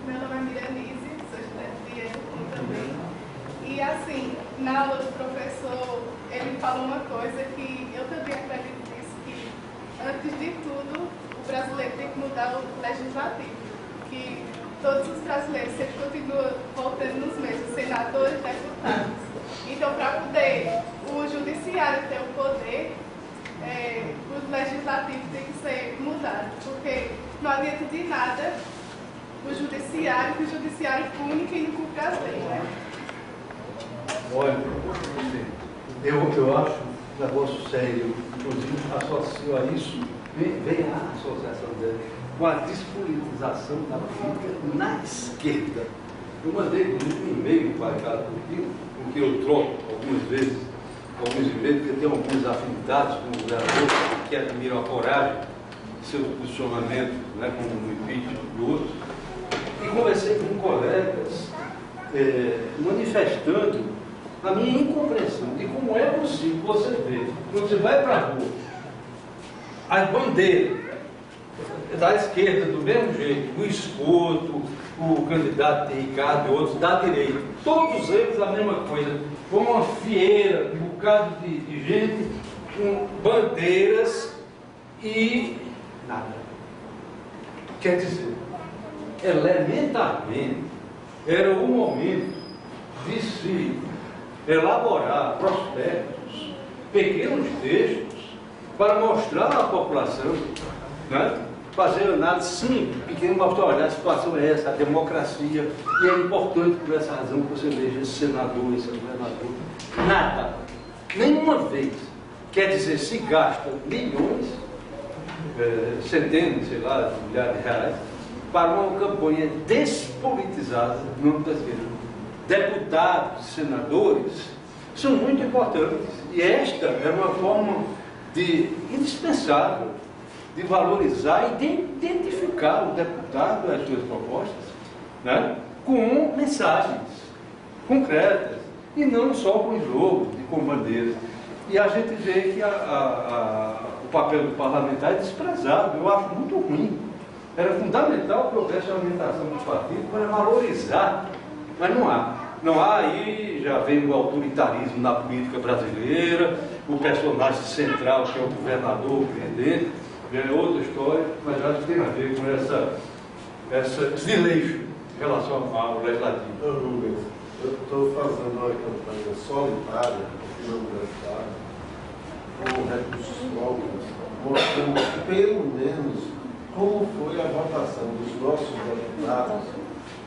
Meu nome é Miranise, sou estudante de EduCom também. E assim, na aula do professor, ele falou uma coisa que eu também acredito nisso, que antes de tudo, o brasileiro tem que mudar o legislativo. Que todos os brasileiros sempre continuam voltando nos mesmos, senadores, deputados. Então, para poder o judiciário ter o poder, o legislativo tem que ser mudado, porque não adianta de nada o judiciário, que o judiciário pune quem não cumpre as leis, né? Olha, eu acho um negócio sério, inclusive associo a isso, vem a associação dele, com a despolitização da política na esquerda. Eu mandei um e-mail para Ricardo Coutinho, com que eu troco algumas vezes, alguns e-mails, porque tem algumas afinidades com o governador, que admiram a coragem de seus posicionamentos, né, como no impeachment e outros. E conversei com colegas manifestando a minha incompreensão de como é possível você ver, quando você vai para a rua, as bandeiras da esquerda do mesmo jeito, o Escoto, o candidato Ricardo e outros da direita, todos eles a mesma coisa, como uma fieira, um bocado de gente com bandeiras e nada. Quer dizer, elementarmente, era o momento de se elaborar prospectos, pequenos textos, para mostrar à população, né? Fazer análise simples, pequeno, mostrar, olha, a situação é essa, a democracia, e é importante por essa razão que você veja esse senador, esse governador. Nada, nenhuma vez. Quer dizer, se gasta milhões, centenas, sei lá, de milhares de reais, para uma campanha despolitizada no âmbito da esquerda. Deputados, senadores, são muito importantes. E esta é uma forma indispensável de valorizar e de identificar o deputado e as suas propostas, né, com mensagens concretas, e não só com jogo, com bandeiras. E a gente vê que o papel do parlamentar é desprezado, eu acho muito ruim. Era fundamental que houvesse a orientação do partido para valorizar, mas não há. Não há, aí já vem o autoritarismo na política brasileira, o personagem central, que é o governador, o presidente, é outra história, mas acho que tem a ver com esse desleixo em relação ao legislativo. Rubens, eu estou fazendo uma campanha solitária aqui na universidade, com recursos próprios, mostrando pelo menos como foi a votação dos nossos deputados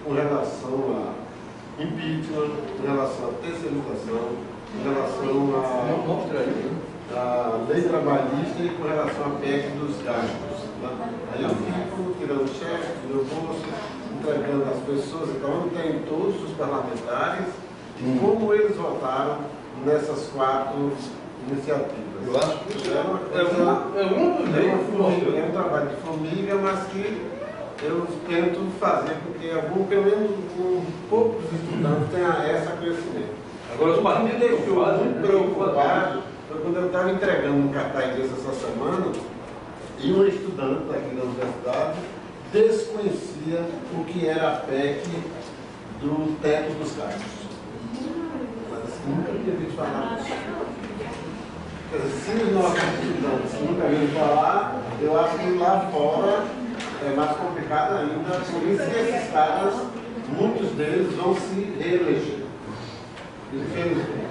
com relação a impeachment, com relação à terceirização, com relação a lei trabalhista e com relação à PEC dos gastos. Né? Aí eu fico tirando cheque do meu bolso, entregando às pessoas, então eu tenho todos os parlamentares e como eles votaram nessas 4 iniciativas. Eu acho que isso é um trabalho de formiga, mas que eu tento fazer, porque pelo menos poucos estudantes têm esse crescimento. Agora, os partidos me deixou muito preocupado foi quando eu estava entregando um cartaz desse essa semana e um estudante aqui da universidade desconhecia o que era a PEC do teto dos gastos. Mas nunca tinha visto falar disso. Quer dizer, se os nossos estudantes nunca viram falar, eu acho que lá fora é mais complicado ainda, por isso que esses caras, muitos deles vão se reeleger. Infelizmente.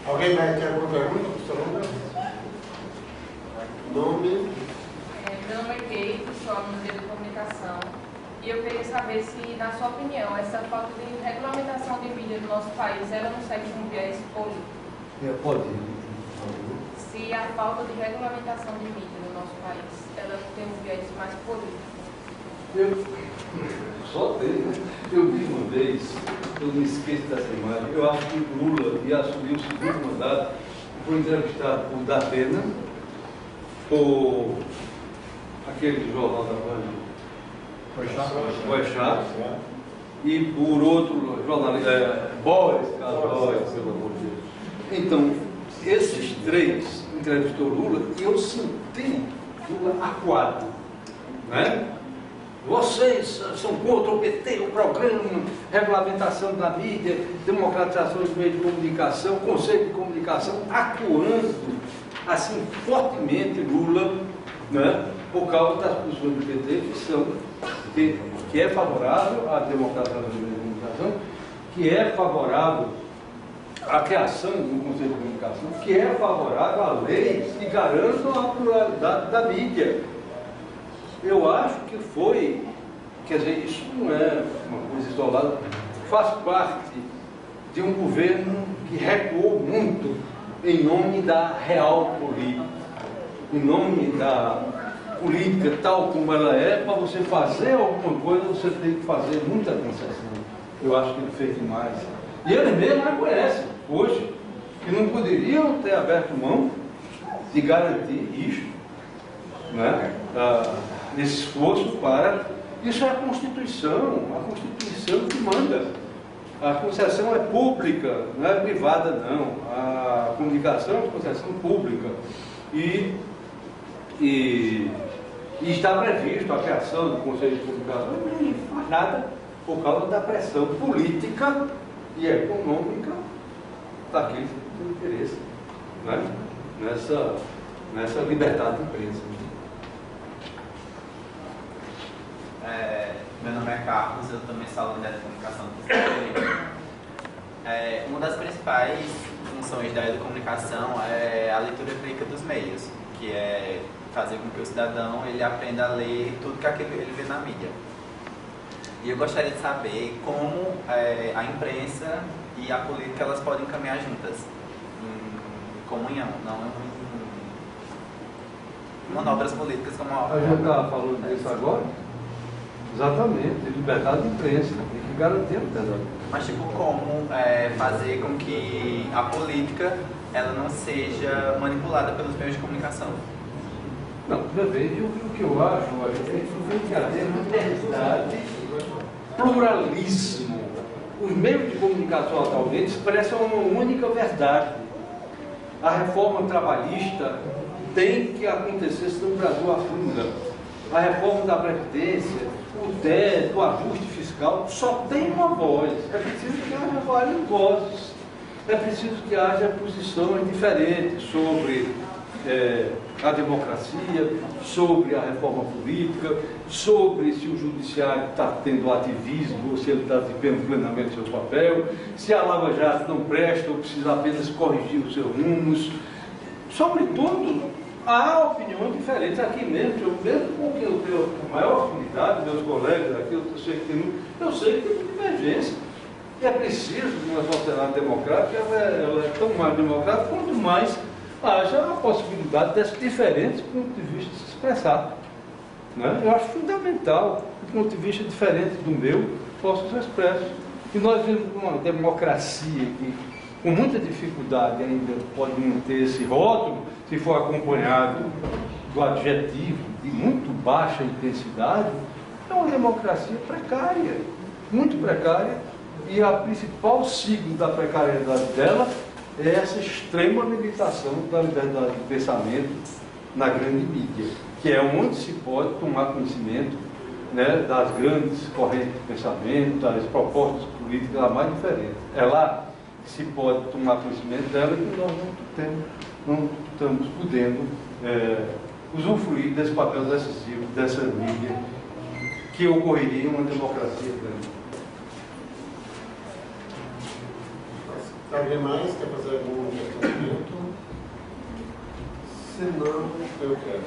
Alguém mais quer alguma pergunta, professor Lucas? Nome? Meu nome é Kate, sou aluna de comunicação. E eu queria saber se, na sua opinião, essa falta de regulamentação de mídia do nosso país, ela não segue um viés político? Pode. Se a falta de regulamentação de mídia no nosso país, ela tem um viés mais político? Eu vi uma vez, eu não esqueço dessa imagem, eu acho que Lula ia assumir o segundo mandato, foi entrevistado por Datena, por aquele do jornal da Band, Boechat, e por outro jornalista, Boris Casoy, pelo amor de Deus. Então, esses 3 entrevistou Lula e eu senti Lula acuado, né? Vocês são contra o PT, o programa, regulamentação da mídia, democratização dos meios de comunicação, conceito de comunicação, acuando assim fortemente Lula né, por causa das posições do PT que é favorável à democratização da comunicação, que é favorável à criação de um conceito de comunicação, que é favorável a leis que garantam a pluralidade da mídia. Eu acho que foi, quer dizer, isso não é uma coisa isolada, faz parte de um governo que recuou muito em nome da real política, em nome da política tal como ela é. Para você fazer alguma coisa, você tem que fazer muita concessão. Eu acho que ele fez demais. E ele mesmo reconhece, hoje, que não poderiam ter aberto mão de garantir isto, né? Esse esforço para... Isso é a Constituição que manda. A concessão é pública, não é privada, não. A comunicação é concessão pública. E está previsto a criação do Conselho de Comunicação, não faz nada por causa da pressão política e econômica daqueles que têm interesse, né, nessa liberdade de imprensa. Meu nome é Carlos, eu também sou aluno de comunicação do uma das principais funções da educomunicação é a leitura crítica dos meios, que é fazer com que o cidadão ele aprenda a ler tudo que ele vê na mídia. E eu gostaria de saber como a imprensa e a política elas podem caminhar juntas, em comunhão, não em manobras políticas como a gente está falando disso agora? Exatamente, liberdade de imprensa, tem que garantir a liberdade. Mas tipo, como fazer com que a política ela não seja manipulada pelos meios de comunicação? Não, veja, o que eu acho é que haver liberdade, pluralismo. Os meios de comunicação atualmente expressam uma única verdade. A reforma trabalhista tem que acontecer, senão o Brasil afunda. A reforma da Previdência, o teto, o ajuste fiscal, só tem uma voz. É preciso que haja várias vozes. É preciso que haja posições diferentes sobre a democracia, sobre a reforma política, sobre se o judiciário está tendo ativismo ou se ele está desempenhando plenamente seu papel, se a Lava Jato não presta ou precisa apenas corrigir os seus rumos. Sobretudo, há opiniões diferentes aqui mesmo. Eu mesmo com quem eu tenho a maior afinidade, meus colegas aqui, eu sei que tem divergência. E é preciso, numa sociedade democrática, ela é tão mais democrática quanto mais haja a possibilidade desses diferentes pontos de vista se expressar. Né? Eu acho fundamental que um ponto de vista diferente do meu possa ser expresso. E nós vivemos uma democracia que, com muita dificuldade, ainda pode manter esse rótulo, se for acompanhado do adjetivo de muito baixa intensidade. É uma democracia precária, muito precária, e a principal signo da precariedade dela é essa extrema limitação da liberdade de pensamento na grande mídia, que é onde se pode tomar conhecimento, né, das grandes correntes de pensamento, das propostas políticas mais diferentes. É lá que se pode tomar conhecimento dela e que nós não estamos podendo usufruir desse papel decisivo, dessa mídia, que ocorreria em uma democracia grande. Alguém mais quer fazer algum questionamento? Se não, eu quero.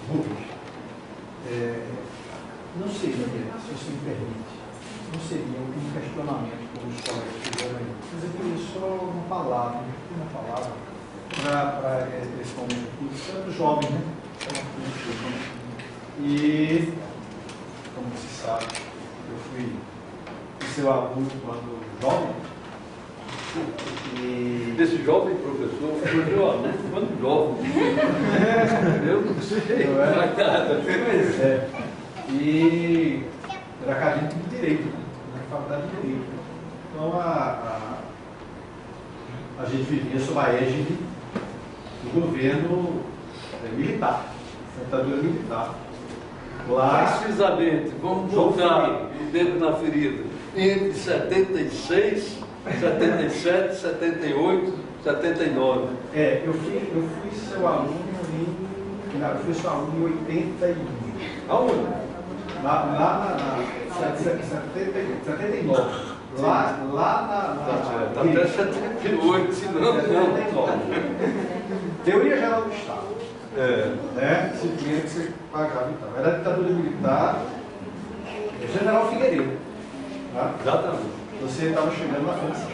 Rubens, não seria, se você me permite, não seria um questionamento como os colegas fizeram aí, mas eu queria só uma palavra para esse momento aqui, tanto jovem, né? E, como se sabe, eu fui seu aluno quando jovem. E... Desse jovem professor, foi meu aluno quando jovem. Eu não sei. Não é? E era acadêmico de Direito, na faculdade de Direito. Então a gente vivia sob a égide do governo militar, ditadura militar. Lá, precisamente, vamos voltar o dedo na ferida. entre 76, 77, 78, 79. Eu fui seu aluno em 81. Aonde? Lá na 79. Lá na. Tá até 78, se não. 79. Teoria Geral do Estado. Né? Disciplina que você pagava então. Era a ditadura militar, General Figueiredo. Tá? Exatamente. Você estava chegando na França.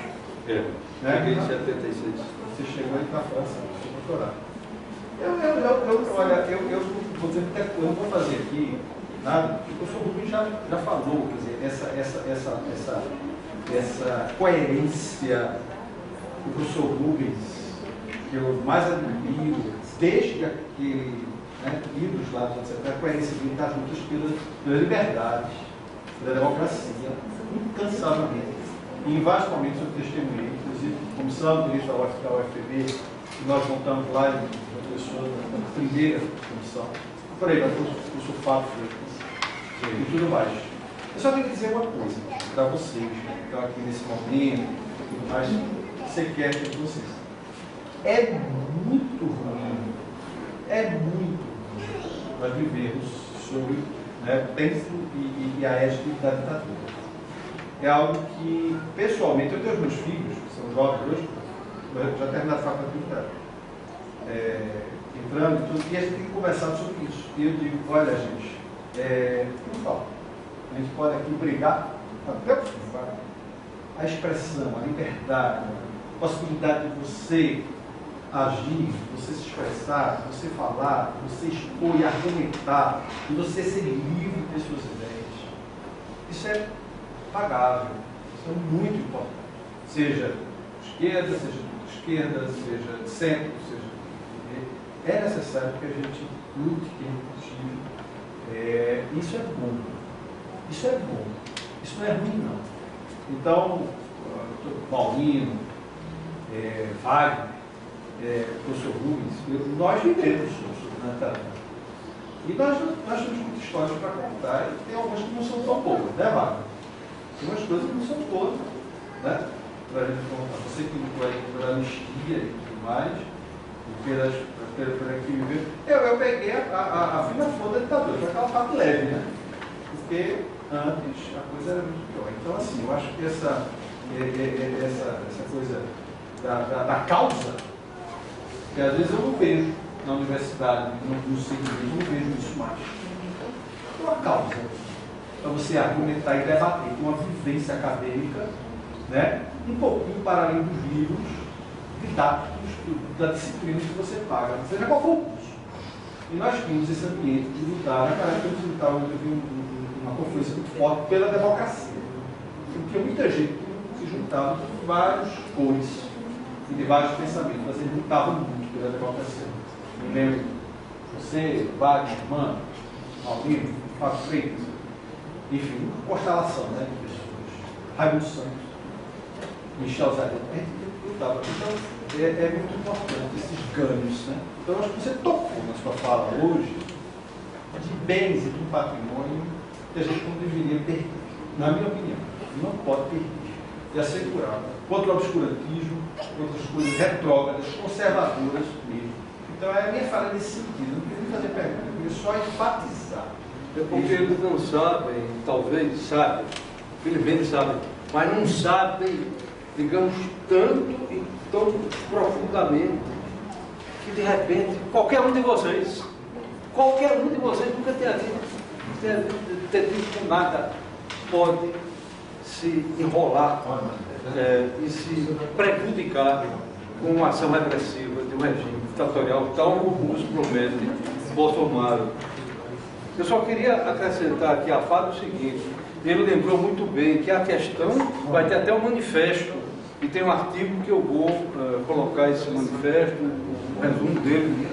Né? Cheguei em 76. Você chegou aí na França, seu doutorado. Olha, eu vou dizer que eu não vou fazer aqui nada, porque o professor Rubens já falou, quer dizer, essa coerência do professor Rubens, que eu mais admiro, desde aquele livros lá dos anos 70, a coerência dele das lutas pela liberdade, pela democracia, incansavelmente. E em vários momentos eu testemunhei, inclusive, comissão do da UFPB, que nós montamos lá em uma pessoa na primeira comissão. Por aí, o sulfato e tudo mais. Eu só tenho que dizer uma coisa para vocês, que estão aqui nesse momento, e tudo mais, você quer de vocês. É muito ruim nós vivermos sob tempo e a égide da ditadura. É algo que, pessoalmente, eu tenho os meus filhos, que são jovens hoje, já terminaram a faculdade, entrando e tudo, e a gente tem que conversar sobre isso. E eu digo, olha gente, não fala. A gente pode aqui brigar até o fim, tá? A expressão, a liberdade, a possibilidade de você agir, você se expressar, você falar, você expor e argumentar, e você ser livre de suas ideias. Isso é pagável, isso é muito importante. Seja de esquerda, seja de centro, seja de... É necessário que a gente lute, que a gente cultive. Isso é bom. Isso é bom. Isso não é ruim, não. Então, Paulino, Wagner, professor Rubens, nós vivemos na e nós temos muitas histórias para contar, e tem algumas que não são tão boas, né, Wagner? Tem umas coisas que não são boas, né? Para a gente contar. Você que lutou aí pela anistia e tudo mais, pela que viveu. Eu peguei a fina flor da ditadura, foi aquela parte leve, né? Porque antes a coisa era muito pior. Então, assim, eu acho que essa coisa da causa, que às vezes eu não vejo na universidade, no segmento, eu não vejo isso mais. Uma causa para você argumentar e debater com uma vivência acadêmica, né, um pouquinho para além dos livros didáticos da disciplina que você paga, seja qual for o curso. E nós tínhamos esse ambiente de lutar, naquela época eu vi uma confluência muito forte pela democracia, porque muita gente se juntava de vários cores e de vários pensamentos, mas eles lutavam muito pela democracia. Eu lembro, você, Wagner, Mano, Maurício, Fábio Freitas, enfim, uma constelação, né, de pessoas. Raimundo Santos, Michel Zadet, lutava. Então, é muito importante esses ganhos, né? Então, acho que você tocou na sua fala hoje de bens e de um patrimônio que a gente não deveria perder, na minha opinião. Não pode perder. E assegurar contra o obscurantismo, contra as coisas retrógradas, conservadoras mesmo. Então, a minha fala nesse sentido. Eu não queria fazer pergunta, eu queria só enfatizar. É porque eles não sabem, talvez sabem, felizmente sabem, mas não sabem, digamos, tanto e tão profundamente, que de repente, qualquer um de vocês nunca ter tido nada, pode se enrolar e se prejudicar com uma ação repressiva de um regime ditatorial tão robusto promete Bolsonaro. Eu só queria acrescentar aqui a fala o seguinte, ele lembrou muito bem que a questão vai ter até um manifesto, e tem um artigo que eu vou colocar esse manifesto, o resumo dele,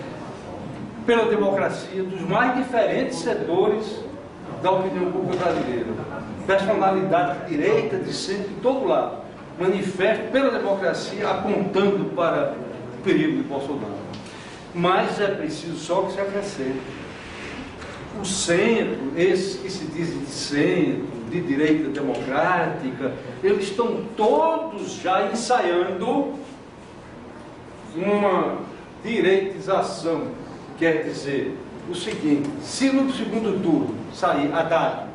pela democracia dos mais diferentes setores da opinião pública brasileira. Personalidade de direita, de centro, de todo lado. Manifesto pela democracia apontando para o perigo de Bolsonaro. Mas é preciso só que se acrescente. O centro, esses que se dizem de centro, de direita democrática, eles estão todos já ensaiando uma direitização. Quer dizer o seguinte: se no segundo turno sair Haddad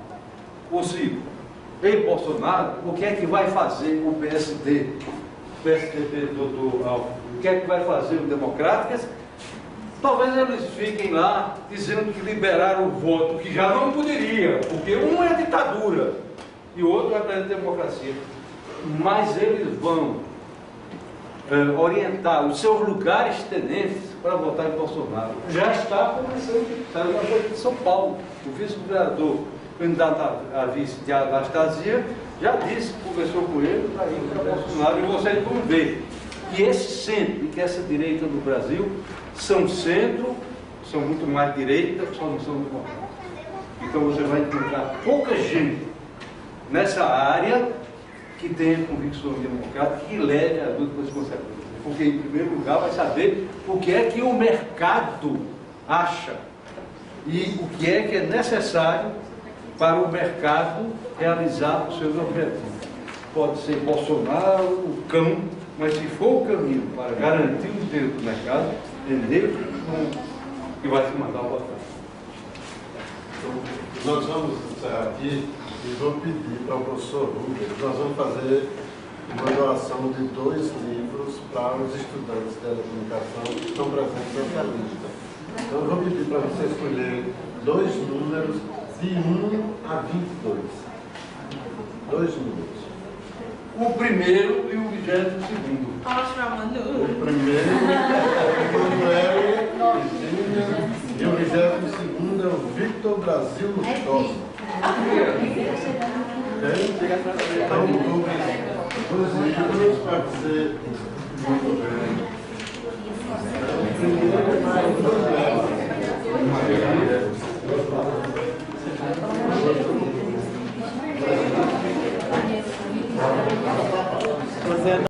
ou Ciro e Bolsonaro, o que é que vai fazer o PSD? O PSDB do Alckmin? O que é que vai fazer o Democráticas? Talvez eles fiquem lá dizendo que liberaram o voto, que já não poderia, porque um é ditadura e o outro é a democracia. Mas eles vão orientar os seus lugares tenentes para votar em Bolsonaro. Já está começando, está na Folha de São Paulo. O vice-governador, candidato a vice de Anastasia, já disse, conversou com ele para ir para Bolsonaro, e vocês vão ver que esse centro e que essa direita no Brasil são centro, são muito mais direita, só não são democráticos. Então você vai encontrar pouca gente nessa área que tenha convicção democrática, que leve a luta das consequências. Porque, em primeiro lugar, vai saber o que é que o mercado acha e o que é necessário para o mercado realizar os seus objetivos. Pode ser Bolsonaro, o cão, mas se for o caminho para garantir o direito do mercado, é nele que vai se mandar votar. Então, nós vamos encerrar aqui e vou pedir para o professor Rubens, nós vamos fazer uma doação de 2 livros para os estudantes de telecomunicação que estão presentes nessa lista. Então, eu vou pedir para você escolher 2 números de 1 a 22. 2 números. O primeiro e o 22º. O primeiro, Emanuel, Virgínia, e o 22º é o Victor Brasil Lustosa. Então, 2 livros para você. O primeiro é mais